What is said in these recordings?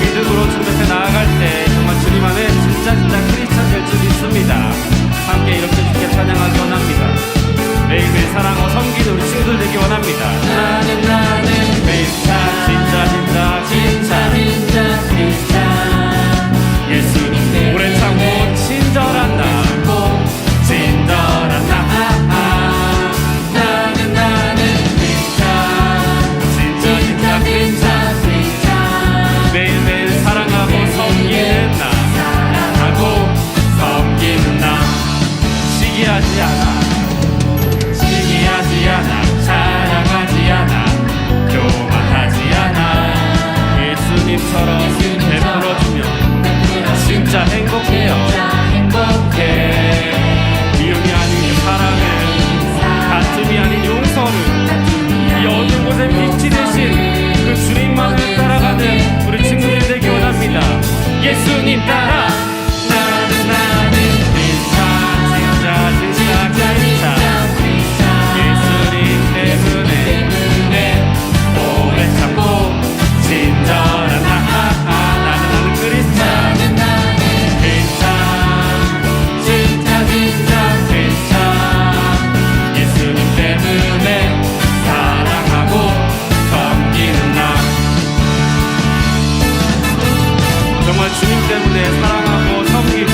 믿음으로 주님 앞에 나아갈 때 정말 주님 안에 진짜 크리스찬 될 줄 믿습니다. 함께 이렇게 주께 찬양하기 원합니다. 매일매일 사랑하고 섬기는 우리 친구들 되기 원합니다. 나는 크리스찬 진짜 예수님 오래 참고 친절한 나 매일매일 사랑하고 섬기는 나 시기하지 않아 사랑하지 않아 교만하지 않아 예수님처럼 베풀어주면 진짜 행복해요. 미움이 아닌 사랑을, 다툼이 아닌 용서를, 이 어두운 곳에 빛이 되신 그 주님만을 따라가는 우리 친구들이 되기 원합니다. 예수님 따라 나는 진짜 예수님 때문에 오래 참고 친절한 나는 크리스찬 예수님 때문에 사랑하고 섬기는 나 정말 주님 때문에 사랑하고 섬기고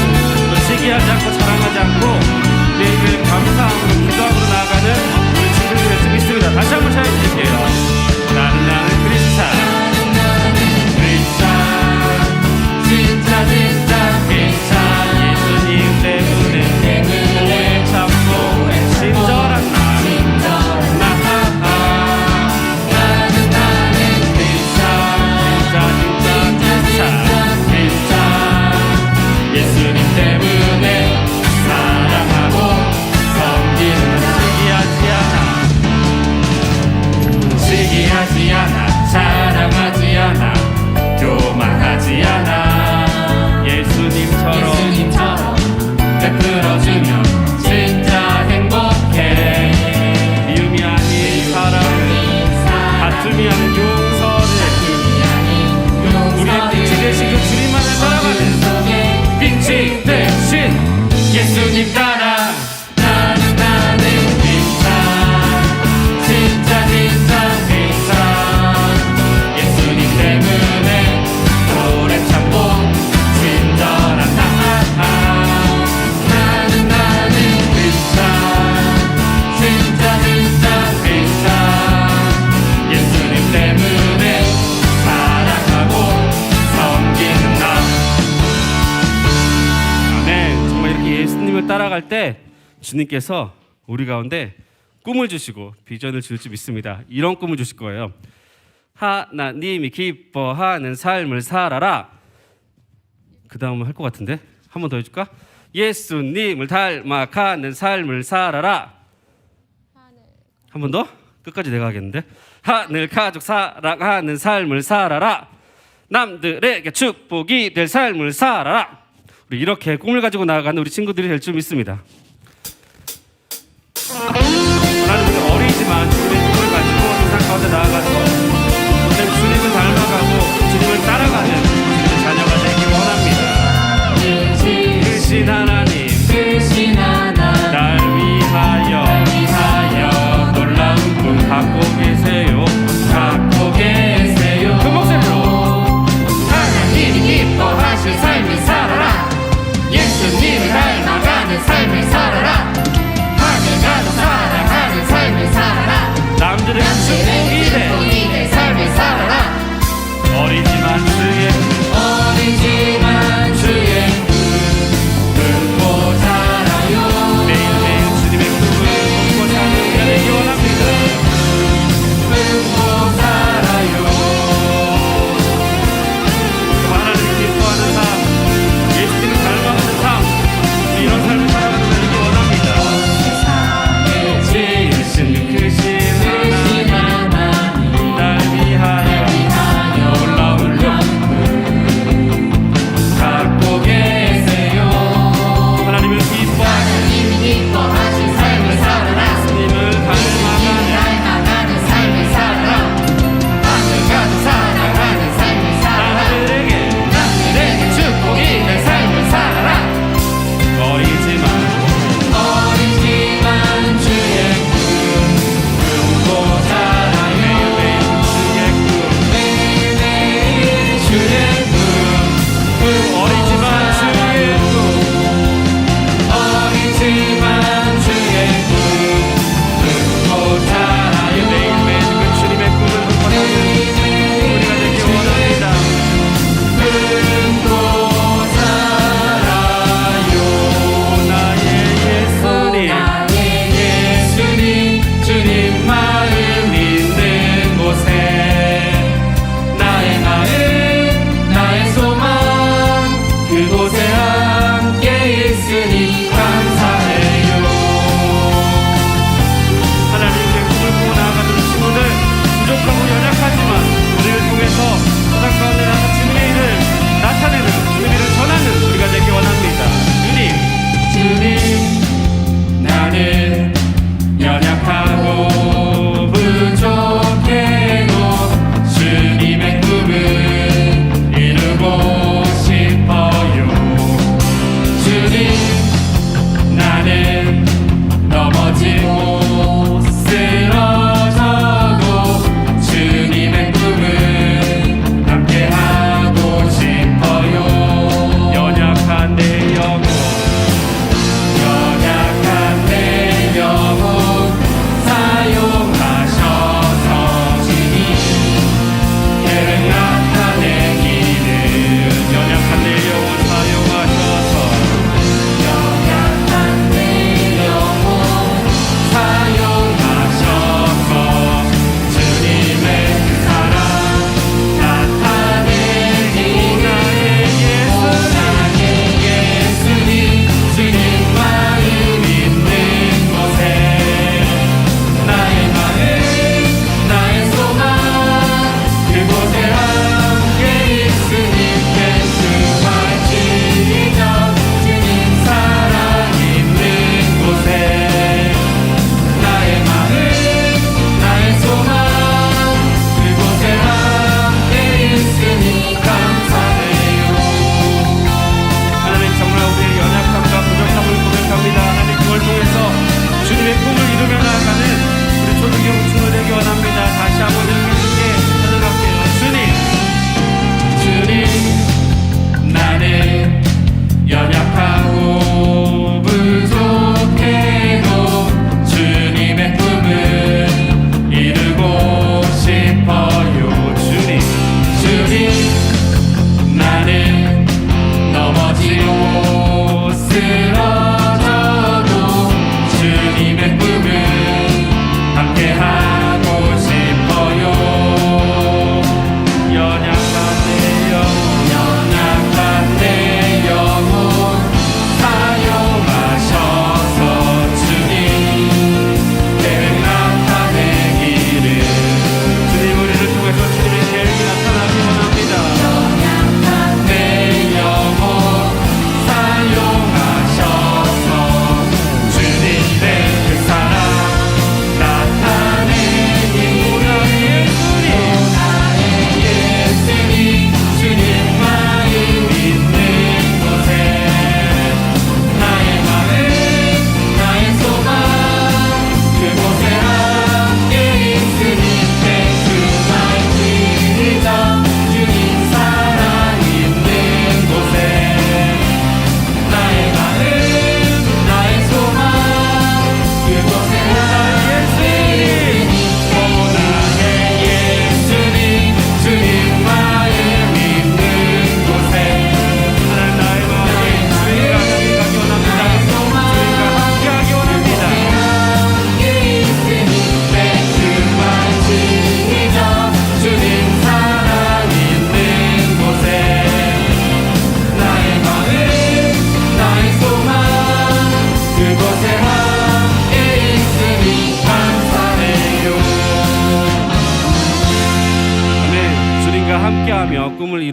또 시기하지 않고 자랑하지 않고 매일매일 감사함으로 기도함으로 나아가는 우리 친구들이 될 수 있습니다. 다시 한번 찬양해드릴게요. 나는 크리스찬 진짜 예수님 때문에 오래 참고 친절한 나 예수님 때문에 사랑하고 섬기는 시기하지 않아 사랑하지 않아 교만하지 않아 예수님처럼 베풀어주면 진짜 행복해. 미움이 아닌 사랑을, 다툼이 아닌 용서를, 우리의 빛이 되신 그 주님만을 따라가는 빛이 되신 예수님 따라 나는 진짜 예수님 때문에 오래 참고 친절한 나는 진짜 예수님 때문에 사랑하고 섬기는 나. 네, 정말 이렇게 예수님을 따라갈 때 주님께서 우리 가운데 꿈을 주시고 비전을 줄 줄 믿습니다. 이런 꿈을 주실 거예요. 하나님이 기뻐하는 삶을 살아라. 그 다음은 할 것 같은데 한 번 더 해줄까? 예수님을 닮아가는 삶을 살아라. 한 번 더? 끝까지 내가 하겠는데. 하늘 가족 사랑하는 삶을 살아라. 남들에게 축복이 될 삶을 살아라. 우리 이렇게 꿈을 가지고 나아가는 우리 친구들이 될 줄 믿습니다. 나는 우리 어리지만 주님의 꿈을 가지고 세상 가운데 나아가서 주님을 닮아가고 주님을 따라가는 주님의 자녀가 되기 원합니다. 크신 하나님 날 위하여 놀라운 꿈 갖고 계세요. 그 목소리로 하나님이 기뻐하실 삶을 살아라. 예수님을 닮아가는 삶을 살아라. 하늘 가족 사랑하는 삶을 살아라. 남들에게 축복이 돼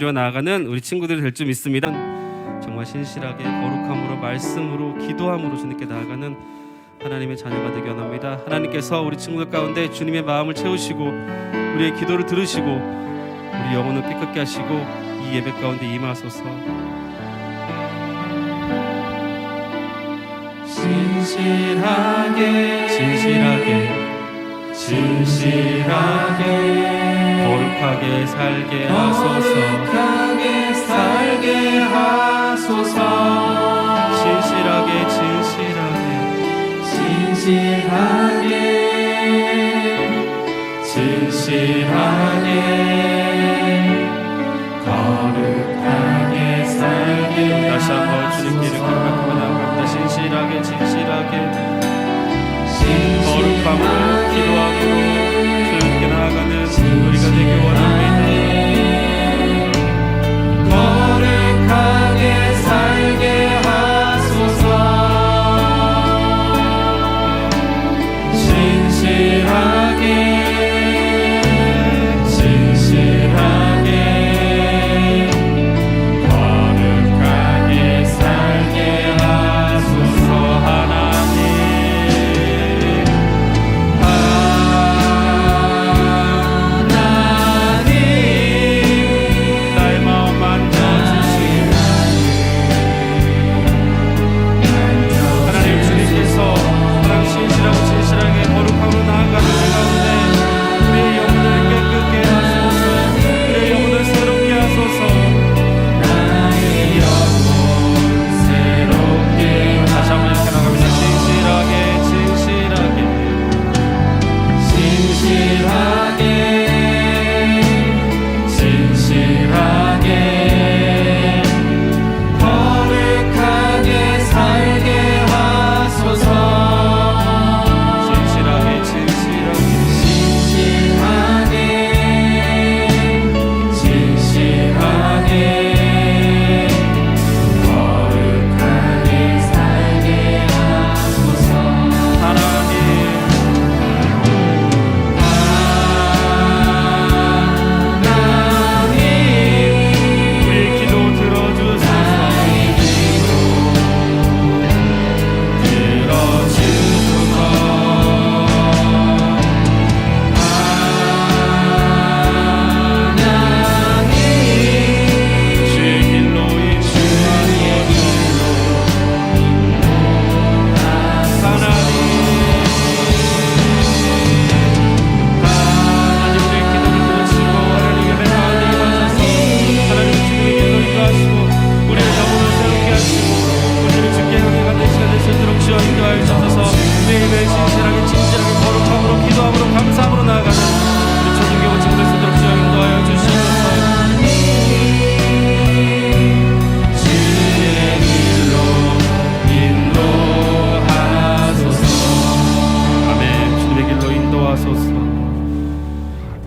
섬겨 나아가는 우리 친구들이 될 줄 믿습니다. 정말 신실하게 거룩함으로 말씀으로 기도함으로 주님께 나아가는 하나님의 자녀가 되기 원합니다. 하나님께서 우리 친구들 가운데 주님의 마음을 채우시고 우리의 기도를 들으시고 우리 영혼을 깨끗게 하시고 이 예배 가운데 임하소서. 진실하게 거룩하게 살게 하소서. 진실하게 거룩하게 살게 다시 한번 주님께 이렇게 고백하며 나아갑니다. 진실하게 거룩함으로 기도함으로 주님께 나아가는 우리가 되기 원합니다. 거룩하게 살게 하소서. 진실하게 거룩하게 살게 하소서. 나의 마음 만져주시고 하나님 주님께서 진실하게 거룩함으로 나아가는 가운데 우리의 영혼을 깨끗게 하소서. 우리의 영혼을 새롭게 하소서. 나의 영혼 새롭게 다시 한번 이렇게 나갑니다. 진실하게 거룩하게 살게 하소서.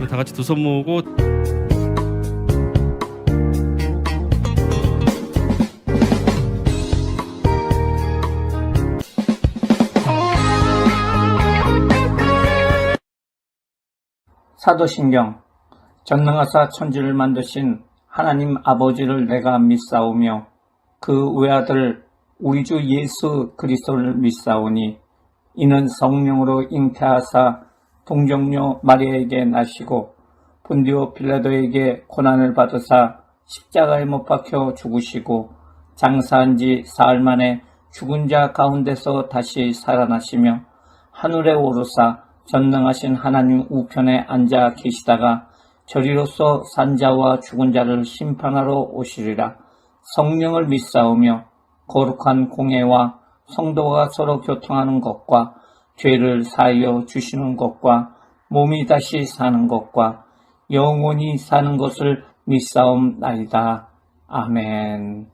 다 같이 두 손 모으고 사도신경. 전능하사 천지를 만드신 하나님 아버지를 내가 믿사오며 그 외아들 우리 주 예수 그리스도를 믿사오니 이는 성령으로 잉태하사 동정녀 마리아에게 나시고 본디오 빌라도에게 고난을 받으사 십자가에 못 박혀 죽으시고 장사한 지 사흘 만에 죽은 자 가운데서 다시 살아나시며 하늘에 오르사 전능하신 하나님 우편에 앉아 계시다가 저리로서 산자와 죽은 자를 심판하러 오시리라. 성령을 믿사오며 거룩한 공예와 성도가 서로 교통하는 것과 죄를 사하여 주시는 것과 몸이 다시 사는 것과 영원히 사는 것을 믿사옵나이다. 아멘.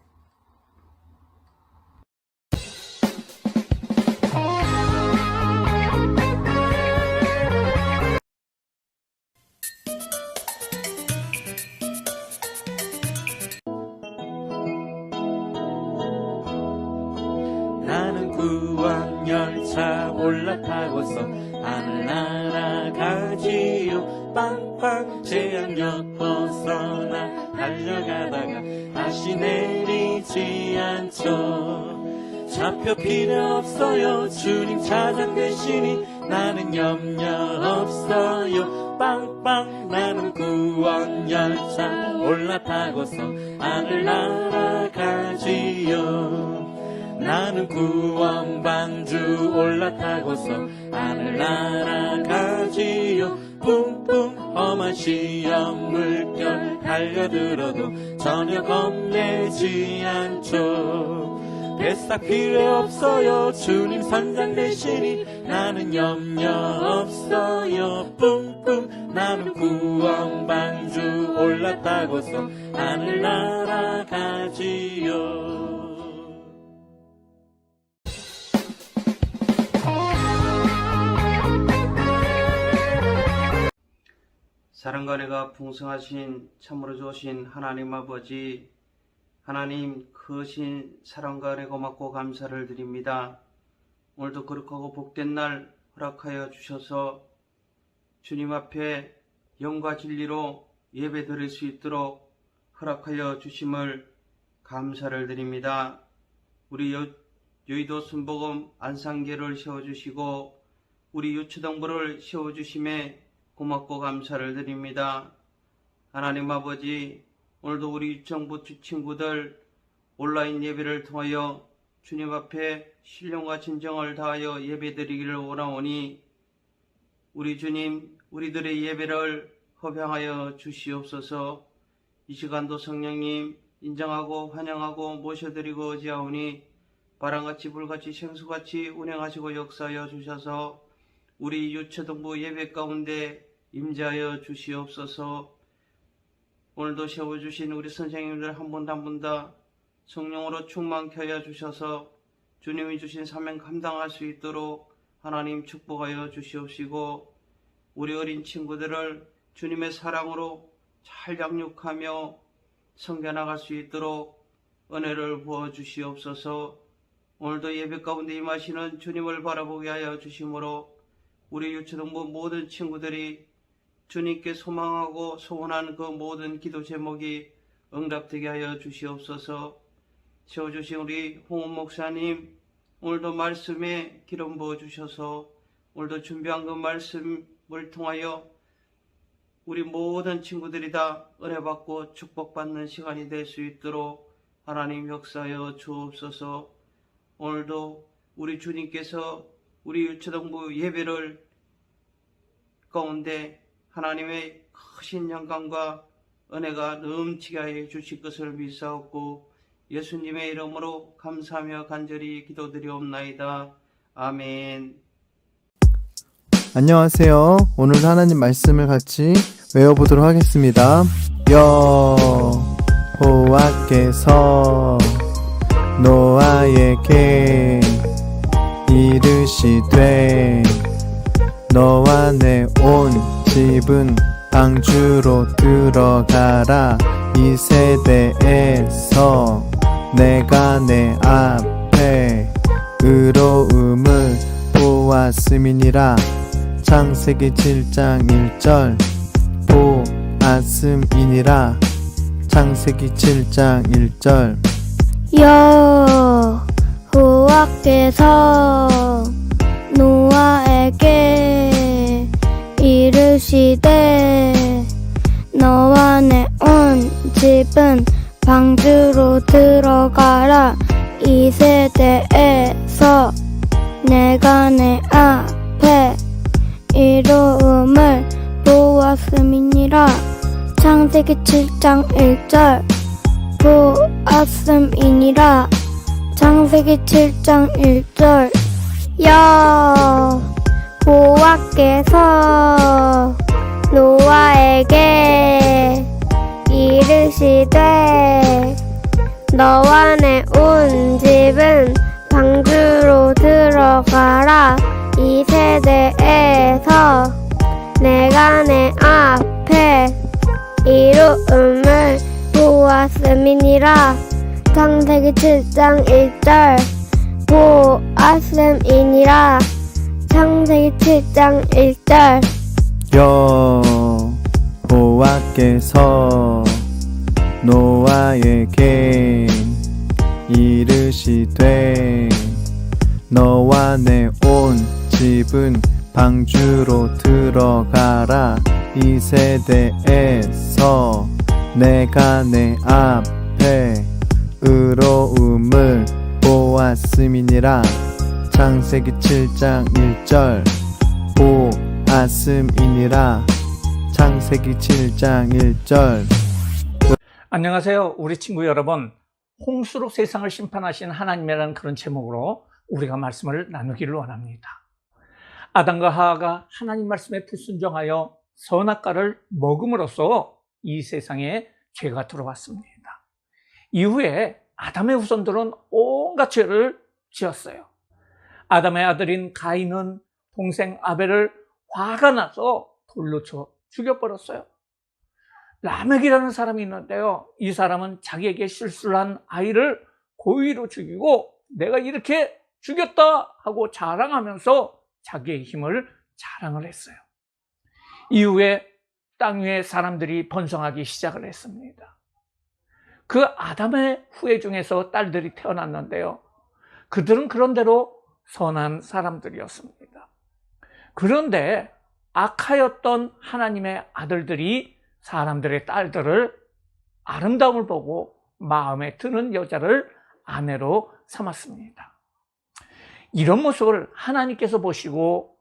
나는 구원열차 올라타고서 하늘 날아가지요. 빵빵 재앙역 벗어나 달려가다가 다시 내리지 않죠. 좌표 필요 없어요. 주님 차장 되시니 나는 염려 없어요. 빵빵 나는 구원 열차 올라타고서 하늘 날아가지요. 나는 구원 방주 올라타고서 하늘 날아가지요. 뿜뿜 험한 시험 물결 달려들어도 전혀 겁내지 않죠. 뱃삭 필요 없어요. 주님 선장 되시니 나는 염려 없어요. 뿜뿜 나는 구원 방주 올라타고서 하늘 날아가지요. 사랑과 은혜가 풍성하신 참으로 좋으신 하나님 아버지, 하나님 크신 사랑과 은혜 고맙고 감사를 드립니다. 오늘도 거룩하고 복된 날 허락하여 주셔서 주님 앞에 영과 진리로 예배 드릴 수 있도록 허락하여 주심을 감사를 드립니다. 우리 여의도 순복음 안상교를 세워주시고 우리 유초동부를 세워주심에 고맙고 감사를 드립니다. 하나님 아버지, 오늘도 우리 유청부 친구들 온라인 예배를 통하여 주님 앞에 신령과 진정을 다하여 예배드리기를 원하오니 우리 주님, 우리들의 예배를 허병하여 주시옵소서. 이 시간도 성령님 인정하고 환영하고 모셔드리고 의지하오니 바람같이 불같이 생수같이 운행하시고 역사하여 주셔서 우리 유초동부 예배 가운데 임재하여 주시옵소서. 오늘도 세워주신 우리 선생님들 한 분 한 분 다 성령으로 충만케 하여 주셔서 주님이 주신 사명 감당할 수 있도록 하나님 축복하여 주시옵시고 우리 어린 친구들을 주님의 사랑으로 잘 양육하며 섬겨나갈 수 있도록 은혜를 부어 주시옵소서. 오늘도 예배 가운데 임하시는 주님을 바라보게 하여 주심으로 우리 유초동부 모든 친구들이 주님께 소망하고 소원하는 그 모든 기도 제목이 응답되게 하여 주시옵소서. 세워주신 우리 홍원 목사님, 오늘도 말씀에 기름 부어 주셔서 오늘도 준비한 그 말씀을 통하여 우리 모든 친구들이 다 은혜 받고 축복받는 시간이 될 수 있도록 하나님 역사하여 주옵소서. 오늘도 우리 주님께서 우리 유초동부 예배를 가운데 하나님의 크신 영광과 은혜가 넘치게 하여 주실 것을 믿사옵고 예수님의 이름으로 감사하며 간절히 기도드리옵나이다. 아멘. 안녕하세요. 오늘 하나님 말씀을 같이 외워보도록 하겠습니다. 여호와께서 노아에게 이르시되 너와 내 온 집은 방주로 들어가라. 이 세대에서 내가 내 앞에 의로움을 보았음이니라. 창세기 7장 1절 보았음이니라. 창세기 7장 1절. 여호와께서 노아에게 이르시되 너와 내 온 집은 방주로 들어가라. 이 세대에서 내가 내 앞에 이로움을 보았음이니라. 창세기 7장 1절 보았음이니라. 창세기 7장 1절. 여호와께서 노아에게 이르시되 너와 내 온 집은 방주로 들어가라. 이 세대에서 내가 내 앞에 이루음을 보았음이니라. 창세기 7장 1절 보았음이니라. 창세기 7장 1절. 여호와께서 노아에게 이르시되 너와 내 온 집은 방주로 들어가라. 이 세대에서 내가 내 앞에 의로움을 보았음이니라. 창세기 7장 1절 보았음이니라. 창세기 7장 1절. 안녕하세요, 우리 친구 여러분. 홍수로 세상을 심판하신 하나님이라는 그런 제목으로 우리가 말씀을 나누기를 원합니다. 아담과 하와가 하나님 말씀에 불순종하여 선악과를 먹음으로써 이 세상에 죄가 들어왔습니다. 이후에 아담의 후손들은 온갖 죄를 지었어요. 아담의 아들인 가인은 동생 아벨을 화가 나서 돌로 쳐 죽여버렸어요. 라멕이라는 사람이 있는데요, 이 사람은 자기에게 실수를 한 아이를 고의로 죽이고 내가 이렇게 죽였다 하고 자랑하면서 자기의 힘을 자랑을 했어요. 이후에 땅 위에 사람들이 번성하기 시작을 했습니다. 그 아담의 후예 중에서 딸들이 태어났는데요, 그들은 그런대로 선한 사람들이었습니다. 그런데 악하였던 하나님의 아들들이 사람들의 딸들을 아름다움을 보고 마음에 드는 여자를 아내로 삼았습니다. 이런 모습을 하나님께서 보시고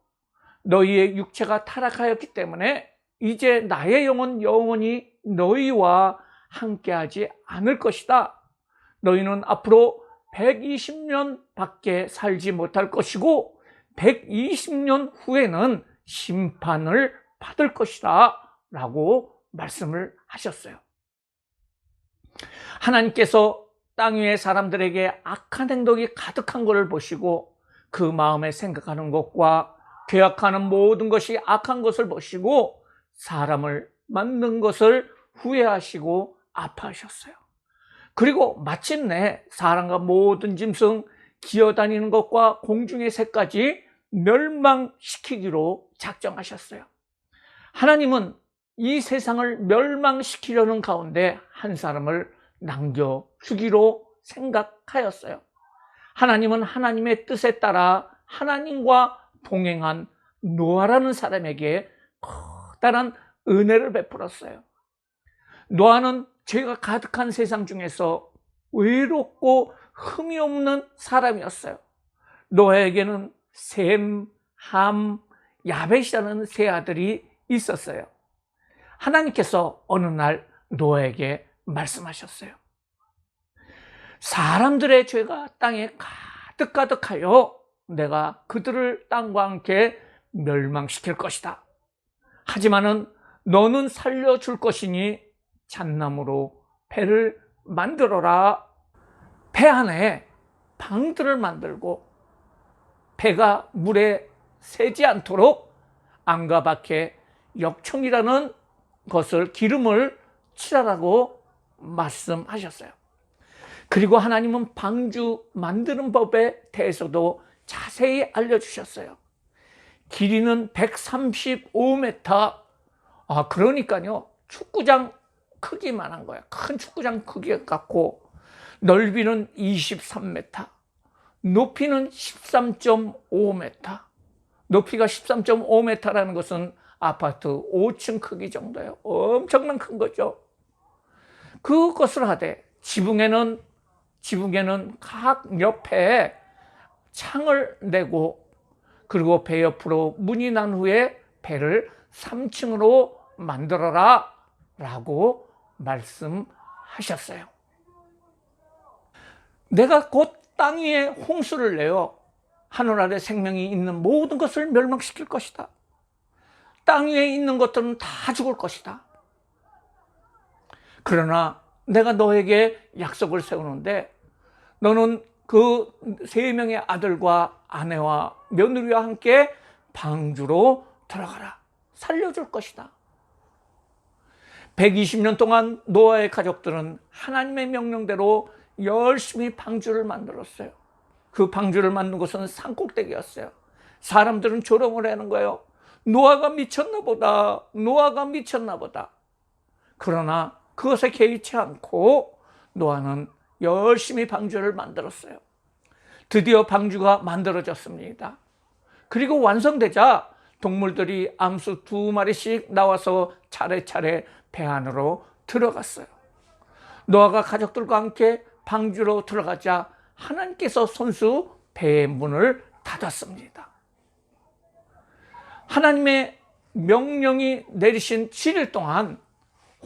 너희의 육체가 타락하였기 때문에 이제 나의 영은 영원히 너희와 함께하지 않을 것이다. 너희는 앞으로 120년 밖에 살지 못할 것이고 120년 후에는 심판을 받을 것이다 라고 말씀을 하셨어요. 하나님께서 땅 위의 사람들에게 악한 행동이 가득한 것을 보시고 그 마음에 생각하는 것과 계약하는 모든 것이 악한 것을 보시고 사람을 만든 것을 후회하시고 아파하셨어요. 그리고 마침내 사람과 모든 짐승, 기어다니는 것과 공중의 새까지 멸망시키기로 작정하셨어요. 하나님은 이 세상을 멸망시키려는 가운데 한 사람을 남겨주기로 생각하였어요. 하나님은 하나님의 뜻에 따라 하나님과 동행한 노아라는 사람에게 커다란 은혜를 베풀었어요. 노아는 죄가 가득한 세상 중에서 외롭고 흠이 없는 사람이었어요. 노아에게는 셈, 함, 야벳이라는 세 아들이 있었어요. 하나님께서 어느 날 노아에게 말씀하셨어요. 사람들의 죄가 땅에 가득하여 내가 그들을 땅과 함께 멸망시킬 것이다. 하지만은 너는 살려줄 것이니 잣나무로 배를 만들어라. 배 안에 방들을 만들고 배가 물에 새지 않도록 안과 밖에 역청이라는 것을 기름을 칠하라고 말씀하셨어요. 그리고 하나님은 방주 만드는 법에 대해서도 자세히 알려주셨어요. 길이는 135m, 그러니까요 축구장 크기만한 거예요. 큰 축구장 크기 같고, 넓이는 23m, 높이는 13.5m. 높이가 13.5m라는 것은 아파트 5층 크기 정도예요. 엄청난 큰 거죠. 그것을 하되 지붕에는 각 옆에 창을 내고, 그리고 배 옆으로 문이 난 후에 배를 3층으로 만들어라 라고 말씀하셨어요. 내가 곧 땅 위에 홍수를 내어 하늘 아래 생명이 있는 모든 것을 멸망시킬 것이다. 땅 위에 있는 것들은 다 죽을 것이다. 그러나 내가 너에게 약속을 세우는데 너는 그 3명의 아들과 아내와 며느리와 함께 방주로 들어가라. 살려줄 것이다. 120년 동안 노아의 가족들은 하나님의 명령대로 열심히 방주를 만들었어요. 그 방주를 만든 곳은 산꼭대기였어요. 사람들은 조롱을 하는 거예요. 노아가 미쳤나 보다. 노아가 미쳤나 보다. 그러나 그것에 개의치 않고 노아는 열심히 방주를 만들었어요. 드디어 방주가 만들어졌습니다. 그리고 완성되자 동물들이 암수 2마리씩 나와서 차례차례 배 안으로 들어갔어요. 노아가 가족들과 함께 방주로 들어가자 하나님께서 손수 배의 문을 닫았습니다. 하나님의 명령이 내리신 7일 동안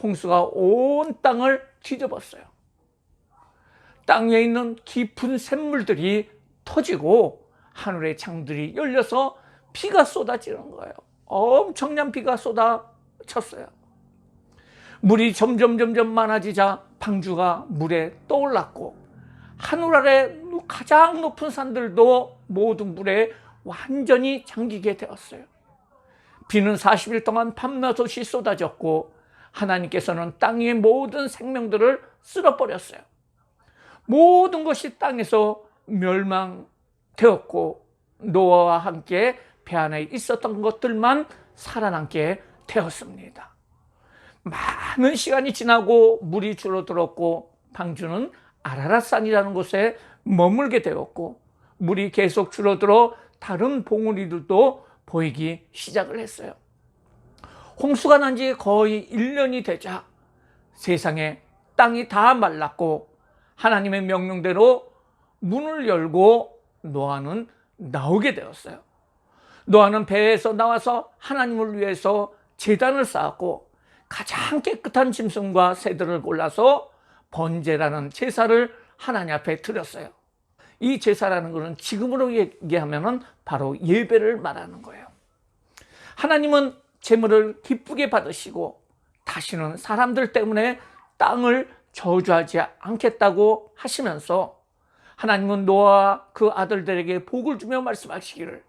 홍수가 온 땅을 뒤덮었어요. 땅 위에 있는 깊은 샘물들이 터지고 하늘의 창들이 열려서 비가 쏟아지는 거예요. 엄청난 비가 쏟아졌어요. 물이 점점 많아지자 방주가 물에 떠올랐고 하늘 아래 가장 높은 산들도 모두 물에 완전히 잠기게 되었어요. 비는 40일 동안 밤낮없이 쏟아졌고 하나님께서는 땅 위의 모든 생명들을 쓸어버렸어요. 모든 것이 땅에서 멸망되었고 노아와 함께 배 안에 있었던 것들만 살아남게 되었습니다. 많은 시간이 지나고 물이 줄어들었고 방주는 아라랏산이라는 곳에 머물게 되었고 물이 계속 줄어들어 다른 봉우리들도 보이기 시작을 했어요. 홍수가 난 지 거의 1년이 되자 세상에 땅이 다 말랐고 하나님의 명령대로 문을 열고 노아는 나오게 되었어요. 노아는 배에서 나와서 하나님을 위해서 제단을 쌓았고 가장 깨끗한 짐승과 새들을 골라서 번제라는 제사를 하나님 앞에 드렸어요. 이 제사라는 것은 지금으로 얘기하면 바로 예배를 말하는 거예요. 하나님은 제물을 기쁘게 받으시고 다시는 사람들 때문에 땅을 저주하지 않겠다고 하시면서 하나님은 노아와 그 아들들에게 복을 주며 말씀하시기를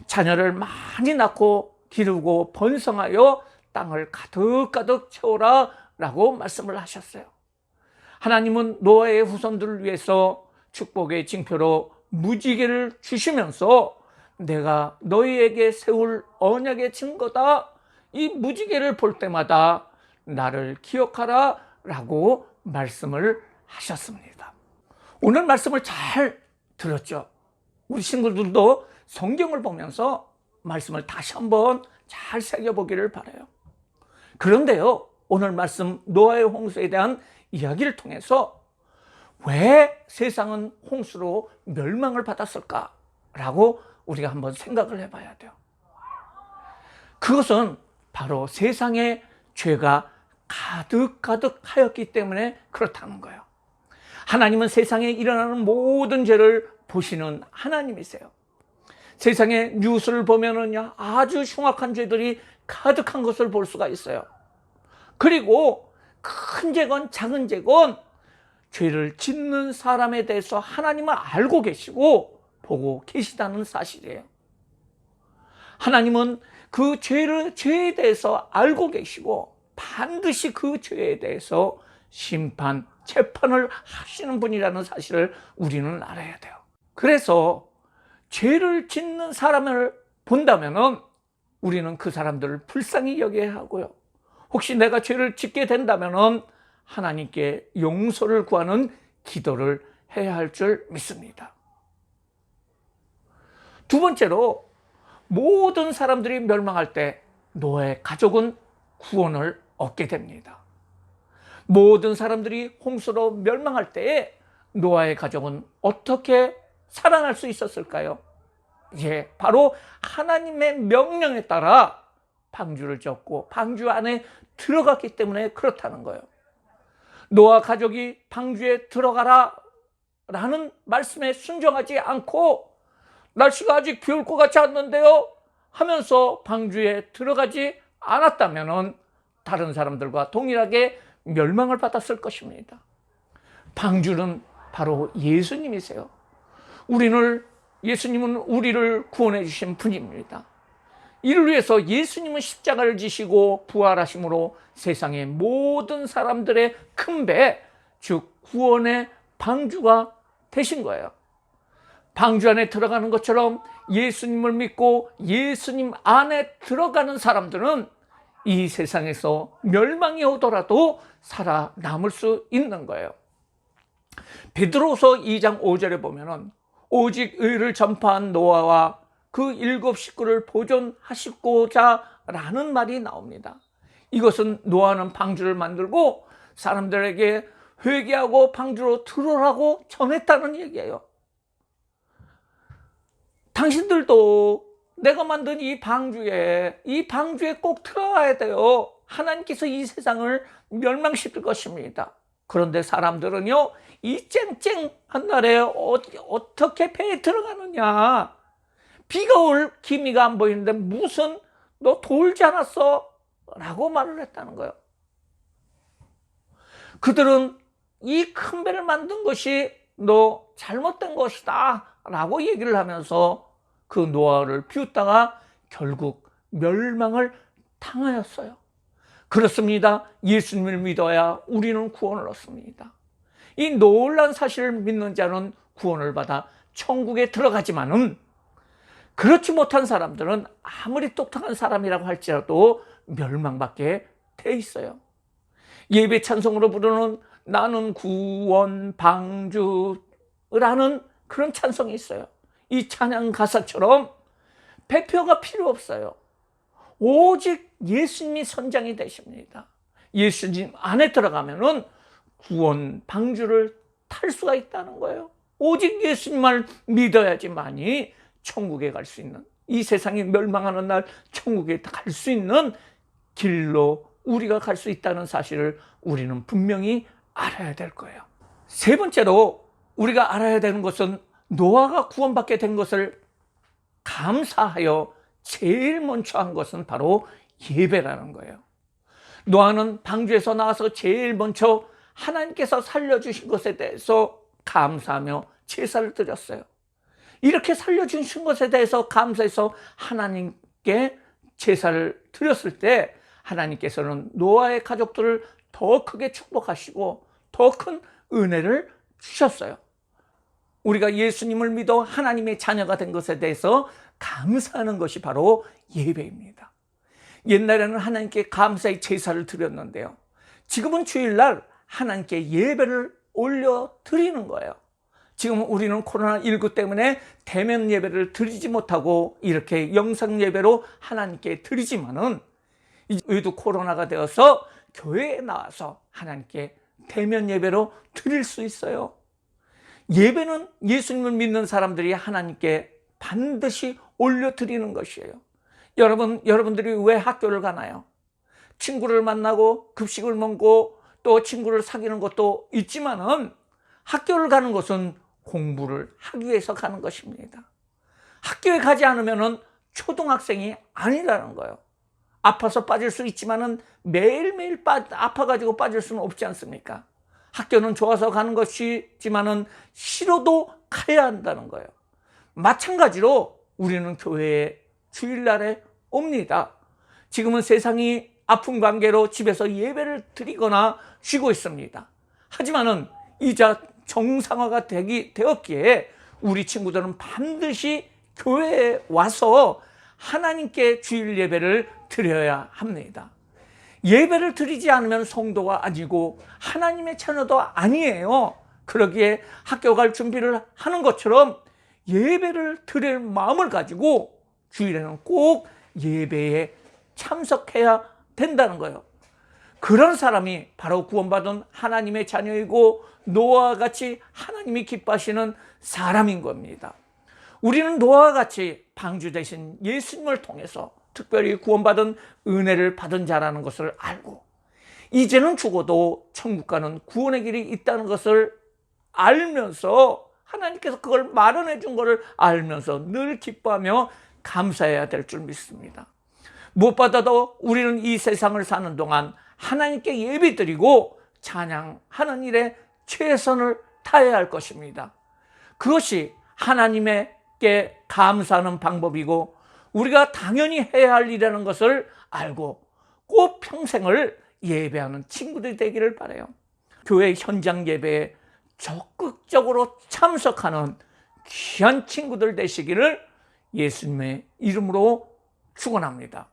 자녀를 많이 낳고 기르고 번성하여 땅을 가득가득 채워라 라고 말씀을 하셨어요. 하나님은 노아의 후손들을 위해서 축복의 징표로 무지개를 주시면서 내가 너희에게 세울 언약의 증거다. 이 무지개를 볼 때마다 나를 기억하라 라고 말씀을 하셨습니다. 오늘 말씀을 잘 들었죠? 우리 친구들도 성경을 보면서 말씀을 다시 한번 잘 새겨보기를 바라요. 그런데요, 오늘 말씀 노아의 홍수에 대한 이야기를 통해서 왜 세상은 홍수로 멸망을 받았을까라고 우리가 한번 생각을 해봐야 돼요. 그것은 바로 세상에 죄가 가득가득 하였기 때문에 그렇다는 거예요. 하나님은 세상에 일어나는 모든 죄를 보시는 하나님이세요. 세상의 뉴스를 보면은요, 아주 흉악한 죄들이 가득한 것을 볼 수가 있어요. 그리고 큰 죄건 작은 죄건 죄를 짓는 사람에 대해서 하나님은 알고 계시고 보고 계시다는 사실이에요. 하나님은 그 죄에 대해서 알고 계시고 반드시 그 죄에 대해서 심판, 재판을 하시는 분이라는 사실을 우리는 알아야 돼요. 그래서 죄를 짓는 사람을 본다면은 우리는 그 사람들을 불쌍히 여겨야 하고요. 혹시 내가 죄를 짓게 된다면은 하나님께 용서를 구하는 기도를 해야 할 줄 믿습니다. 두 번째로 모든 사람들이 멸망할 때 노아의 가족은 구원을 얻게 됩니다. 모든 사람들이 홍수로 멸망할 때에 노아의 가족은 어떻게 살아날 수 있었을까요? 예, 바로 하나님의 명령에 따라 방주를 졌고 방주 안에 들어갔기 때문에 그렇다는 거예요. 노아 가족이 방주에 들어가라 라는 말씀에 순종하지 않고 날씨가 아직 비 올 것 같지 않는데요 하면서 방주에 들어가지 않았다면 다른 사람들과 동일하게 멸망을 받았을 것입니다. 방주는 바로 예수님이세요. 예수님은 우리를 구원해 주신 분입니다. 이를 위해서 예수님은 십자가를 지시고 부활하심으로 세상의 모든 사람들의 큰 배, 즉 구원의 방주가 되신 거예요. 방주 안에 들어가는 것처럼 예수님을 믿고 예수님 안에 들어가는 사람들은 이 세상에서 멸망이 오더라도 살아남을 수 있는 거예요. 베드로서 2장 5절에 보면은 오직 의를 전파한 노아와 그 7 식구를 보존하시고자 라는 말이 나옵니다. 이것은 노아는 방주를 만들고 사람들에게 회개하고 방주로 들어오라고 전했다는 얘기예요. 당신들도 내가 만든 이 방주에 꼭 들어가야 돼요. 하나님께서 이 세상을 멸망시킬 것입니다. 그런데 사람들은요, 이 쨍쨍한 날에 어떻게 배에 들어가느냐, 비가 올 기미가 안 보이는데 무슨 너 돌지 않았어? 라고 말을 했다는 거예요. 그들은 이 큰 배를 만든 것이 너 잘못된 것이다 라고 얘기를 하면서 그 노아를 비웃다가 결국 멸망을 당하였어요. 그렇습니다. 예수님을 믿어야 우리는 구원을 얻습니다. 이 놀라운 사실을 믿는 자는 구원을 받아 천국에 들어가지만은 그렇지 못한 사람들은 아무리 똑똑한 사람이라고 할지라도 멸망받게 돼 있어요. 예배 찬송으로 부르는 나는 구원 방주라는 그런 찬송이 있어요. 이 찬양 가사처럼 배표가 필요 없어요. 오직 예수님이 선장이 되십니다. 예수님 안에 들어가면은 구원 방주를 탈 수가 있다는 거예요. 오직 예수님을 믿어야지만이 천국에 갈 수 있는, 이 세상이 멸망하는 날 천국에 갈 수 있는 길로 우리가 갈 수 있다는 사실을 우리는 분명히 알아야 될 거예요. 세 번째로 우리가 알아야 되는 것은 노아가 구원받게 된 것을 감사하여 제일 먼저 한 것은 바로 예배라는 거예요. 노아는 방주에서 나와서 제일 먼저 하나님께서 살려주신 것에 대해서 감사하며 제사를 드렸어요. 이렇게 살려주신 것에 대해서 감사해서 하나님께 제사를 드렸을 때 하나님께서는 노아의 가족들을 더 크게 축복하시고 더 큰 은혜를 주셨어요. 우리가 예수님을 믿어 하나님의 자녀가 된 것에 대해서 감사하는 것이 바로 예배입니다. 옛날에는 하나님께 감사의 제사를 드렸는데요, 지금은 주일날 하나님께 예배를 올려드리는 거예요. 지금 우리는 코로나19 때문에 대면 예배를 드리지 못하고 이렇게 영상 예배로 하나님께 드리지만은 이제도 코로나가 되어서 교회에 나와서 하나님께 대면 예배로 드릴 수 있어요. 예배는 예수님을 믿는 사람들이 하나님께 반드시 올려드리는 것이에요. 여러분들이 왜 학교를 가나요? 친구를 만나고 급식을 먹고 또 친구를 사귀는 것도 있지만은 학교를 가는 것은 공부를 하기 위해서 가는 것입니다. 학교에 가지 않으면은 초등학생이 아니라는 거예요. 아파서 빠질 수 있지만은 매일매일 아파가지고 빠질 수는 없지 않습니까? 학교는 좋아서 가는 것이지만은 싫어도 가야 한다는 거예요. 마찬가지로 우리는 교회에 주일날에 옵니다. 지금은 세상이 아픈 관계로 집에서 예배를 드리거나 쉬고 있습니다. 하지만은 이제 정상화가 되었기에 우리 친구들은 반드시 교회에 와서 하나님께 주일 예배를 드려야 합니다. 예배를 드리지 않으면 성도가 아니고 하나님의 자녀도 아니에요. 그러기에 학교 갈 준비를 하는 것처럼 예배를 드릴 마음을 가지고 주일에는 꼭 예배에 참석해야 된다는 거예요. 그런 사람이 바로 구원받은 하나님의 자녀이고 노아와 같이 하나님이 기뻐하시는 사람인 겁니다. 우리는 노아와 같이 방주 대신 예수님을 통해서 특별히 구원받은 은혜를 받은 자라는 것을 알고 이제는 죽어도 천국 가는 구원의 길이 있다는 것을 알면서 하나님께서 그걸 마련해 준 것을 알면서 늘 기뻐하며 감사해야 될 줄 믿습니다. 무엇보다도 우리는 이 세상을 사는 동안 하나님께 예배드리고 찬양하는 일에 최선을 다해야 할 것입니다. 그것이 하나님께 감사하는 방법이고 우리가 당연히 해야 할 일이라는 것을 알고 꼭 평생을 예배하는 친구들이 되기를 바라요. 교회 현장 예배에 적극적으로 참석하는 귀한 친구들 되시기를 예수님의 이름으로 축원합니다.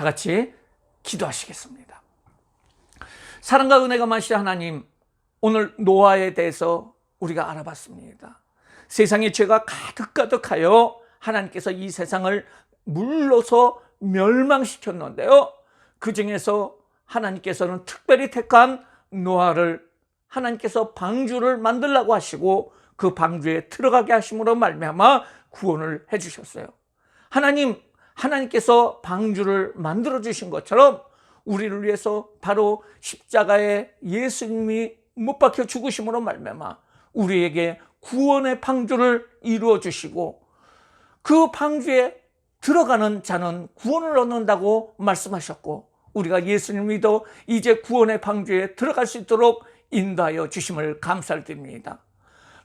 다 같이 기도하시겠습니다. 사랑과 은혜가 많으신 하나님, 오늘 노아에 대해서 우리가 알아봤습니다. 세상에 죄가 가득가득하여 하나님께서 이 세상을 물러서 멸망시켰는데요, 그 중에서 하나님께서는 특별히 택한 노아를 하나님께서 방주를 만들라고 하시고 그 방주에 들어가게 하심으로 말미암아 구원을 해주셨어요. 하나님께서 방주를 만들어 주신 것처럼 우리를 위해서 바로 십자가에 예수님이 못 박혀 죽으심으로 말미암아 우리에게 구원의 방주를 이루어 주시고, 그 방주에 들어가는 자는 구원을 얻는다고 말씀하셨고, 우리가 예수님을 믿어 이제 구원의 방주에 들어갈 수 있도록 인도하여 주심을 감사를 드립니다.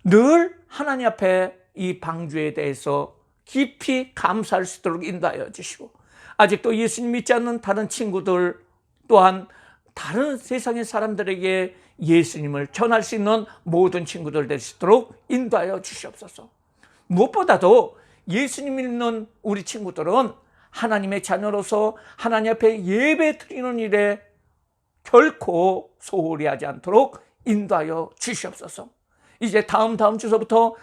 늘 하나님 앞에 이 방주에 대해서 깊이 감사할 수 있도록 인도하여 주시고, 아직도 예수님 믿지 않는 다른 친구들 또한 다른 세상의 사람들에게 예수님을 전할 수 있는 모든 친구들 될 수 있도록 인도하여 주시옵소서. 무엇보다도 예수님 믿는 우리 친구들은 하나님의 자녀로서 하나님 앞에 예배 드리는 일에 결코 소홀히 하지 않도록 인도하여 주시옵소서. 이제 다음 주서부터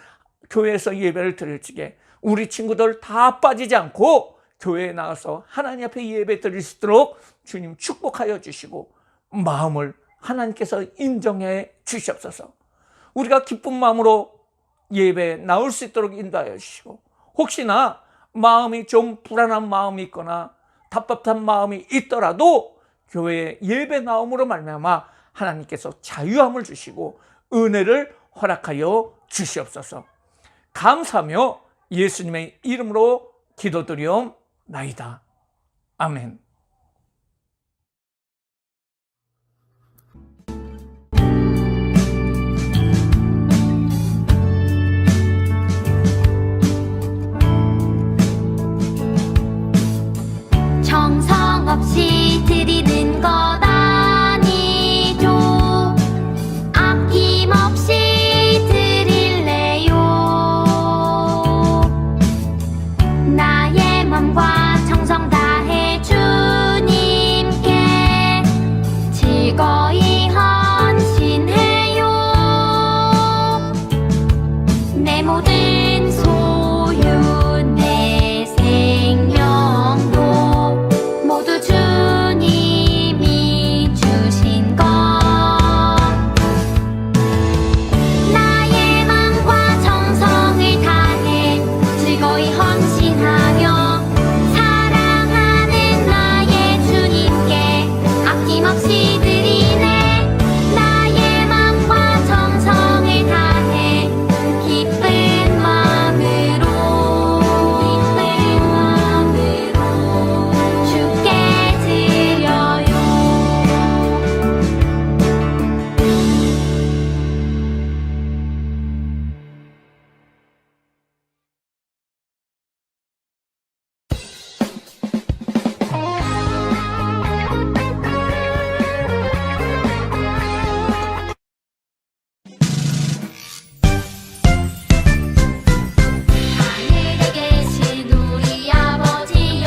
교회에서 예배를 드릴 적에 우리 친구들 다 빠지지 않고 교회에 나와서 하나님 앞에 예배 드릴 수 있도록 주님 축복하여 주시고, 마음을 하나님께서 인정해 주시옵소서. 우리가 기쁜 마음으로 예배에 나올 수 있도록 인도하여 주시고, 혹시나 마음이 좀 불안한 마음이 있거나 답답한 마음이 있더라도 교회에 예배 나옴으로 말미암아 하나님께서 자유함을 주시고 은혜를 허락하여 주시옵소서. 감사하며 예수님의 이름으로 기도드리옵나이다. 아멘. 정성 없이 드리는 것 아니죠. 아낌없이 드릴래요. 나의 맘과 정성 다해 주님께 즐거이 헌신해요. 내 모든 소유 내 생명도 모두 주님이 주신 것. 나의 맘과 정성을 다해 즐거이 헌신하며 사랑하는 나의 주님께 아낌없이 드리네. 나의 맘과 정성을 다해 기쁜 마음으로 주께 드려요. 하늘에 계신 우리 아버지여,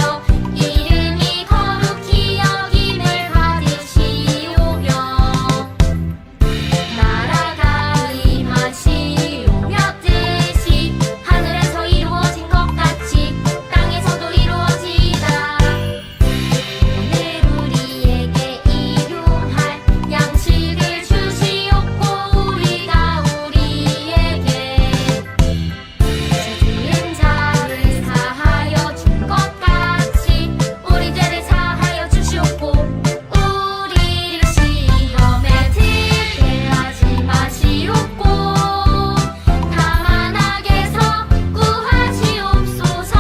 이름이 거룩히 여김을 받으시오며 나라가 임하시오며 뜻이 하늘에서 이루어진 것 같이 땅에서도 이루어지이다. 오늘 우리에게 일용할 양식을 주시옵고 우리가 우리에게 죄지은 자를 사하여 준 것 같이 우리 죄를 사하여 주시옵고 우리를 시험에 들게 하지 마시옵고 다만 악에서 구하시옵소서.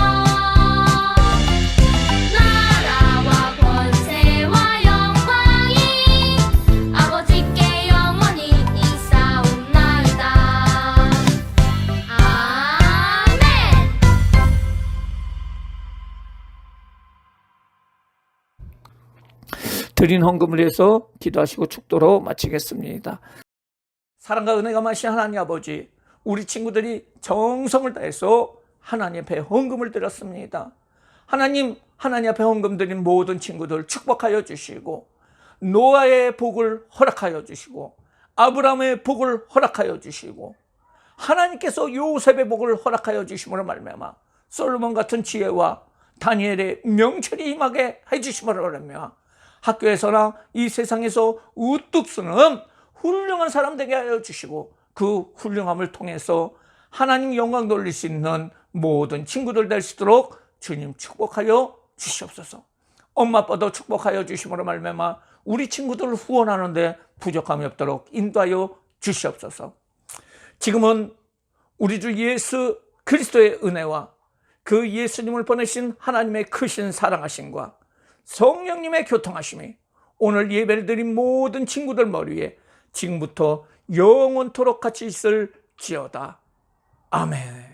나라와 권세와 영광이 아버지께 영원히 있사옵나이다. 아멘. 드린 헌금을 위해서 기도하시고 축도로 마치겠습니다. 사랑과 은혜가 많으신 하나님 아버지, 우리 친구들이 정성을 다해서 하나님 앞에 헌금을 드렸습니다. 하나님, 하나님 앞에 헌금 드린 모든 친구들 축복하여 주시고, 노아의 복을 허락하여 주시고, 아브라함의 복을 허락하여 주시고, 하나님께서 요셉의 복을 허락하여 주심으로 말미암아 솔로몬 같은 지혜와 다니엘의 명철이 임하게 해주심으로 말미암아 학교에서나 이 세상에서 우뚝 서는 훌륭한 사람 되게 하여 주시고, 그 훌륭함을 통해서 하나님 영광 돌릴 수 있는 모든 친구들 될 수 있도록 주님 축복하여 주시옵소서. 엄마 아빠도 축복하여 주심으로 말미암아 우리 친구들을 후원하는데 부족함이 없도록 인도하여 주시옵소서. 지금은 우리 주 예수 그리스도의 은혜와 그 예수님을 보내신 하나님의 크신 사랑하심과 성령님의 교통하심이 오늘 예배를 드린 모든 친구들 머리에 지금부터 영원토록 같이 있을지어다. 아멘.